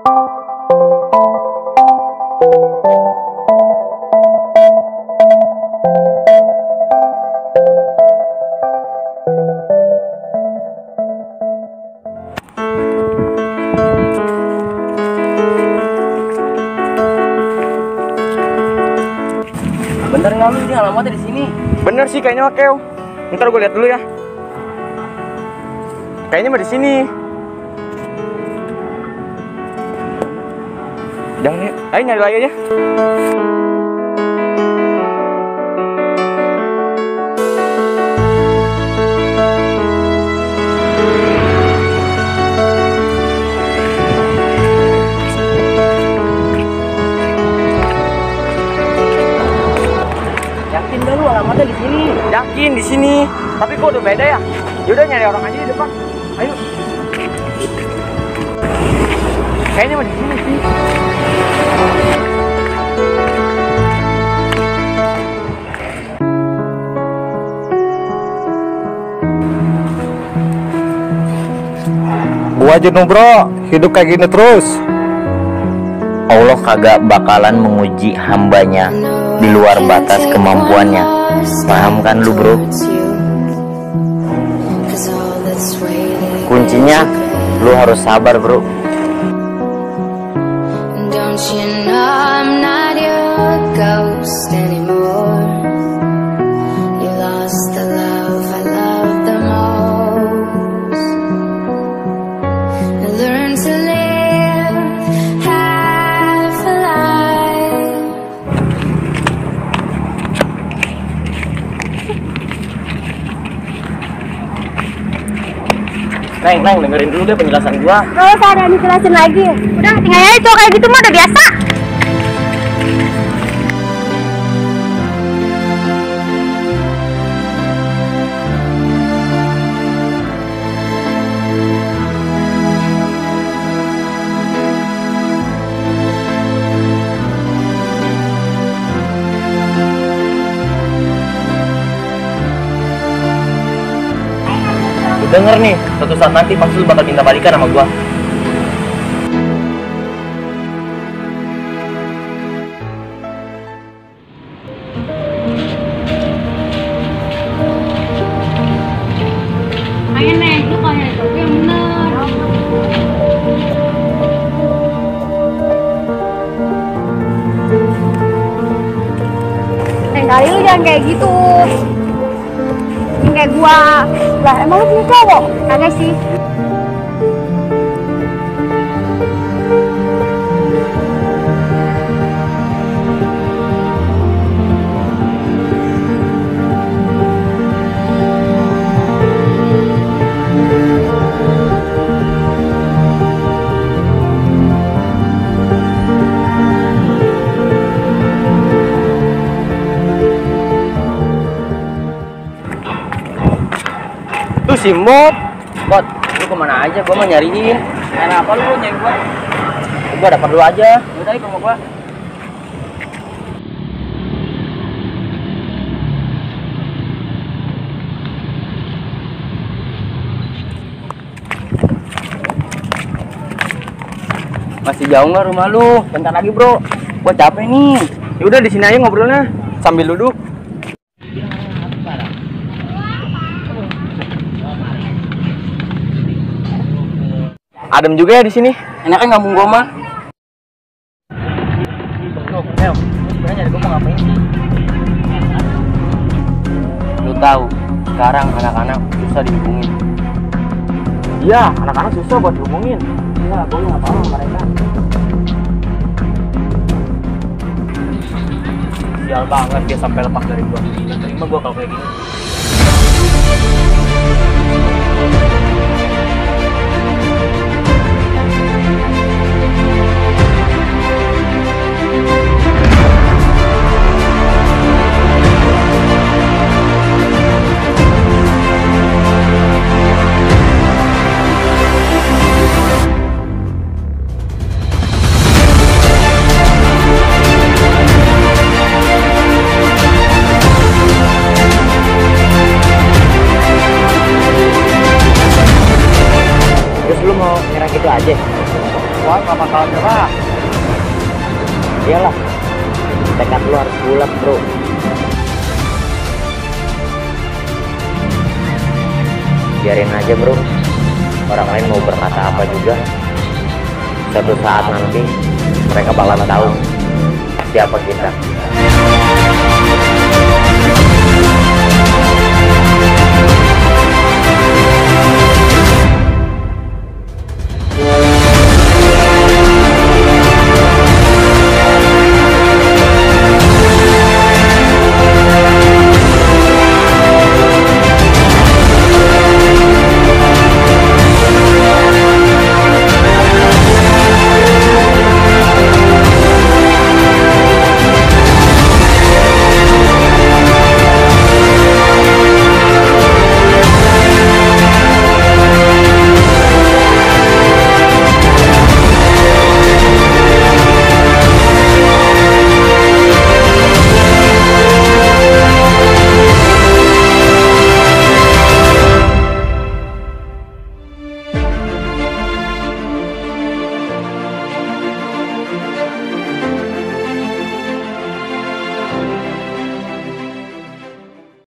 Bener nggak lu, ini alamatnya di sini? Bener sih kayaknya, Keo. Ntar gue lihat dulu ya. Kayaknya mah di sini. Jangan ya, ayo nyari lagi aja. Yakin dah lu alamatnya di sini? Yakin di sini. Tapi kok udah beda ya? Yaudah nyari orang aja di depan. Ayo. Kayaknya mah di sini sih. Gua jenuh bro, hidup kayak gini terus. Allah kagak bakalan menguji hambanya di luar batas kemampuannya. Paham kan lu bro? Kuncinya lu harus sabar bro. Don't you know I'm not your ghost anymore? You lost the love I loved the most. I learned to live half alive. Neng, dengerin dulu deh penjelasan gua. Gak usah ada yang dijelasin lagi. Udah tinggal aja cowok kayak gitu mah udah biasa. Denger nih, suatu saat nanti pasti lu bakal minta balikan sama gua. Ayo Neng, lu kalau nyari cowok yang bener. Neng kali lu jangan kayak gitu. Kayak gua. Lah emang lu punya cowok? Kagak sih. Tuh si Mot, lu kemana aja? Gua mau nyariin. Main apa lu nyari gua? Gua dapat dulu aja. Udah ke rumah gua. Masih jauh nggak rumah lu? Bentar lagi bro. Gua capek nih. Yaudah di sini aja ngobrolnya sambil duduk. Adem juga ya di sini. Enaknya ngambung gua mah. Nel, sebenarnya nyari gua mau ngapain sih? Lu tahu, sekarang anak-anak susah dihubungin. Iya, anak-anak susah buat dihubungin. Iya, gua nggak paham mereka. Sial banget dia sampai lepas dari gua. Nggak terima gua kalau kayak gini. gua nggak bakal nyerah. Iyalah, tekad lu harus bulat bro. Biarin aja bro, orang lain mau berkata apa juga. Suatu saat nanti mereka bakalan tahu siapa kita.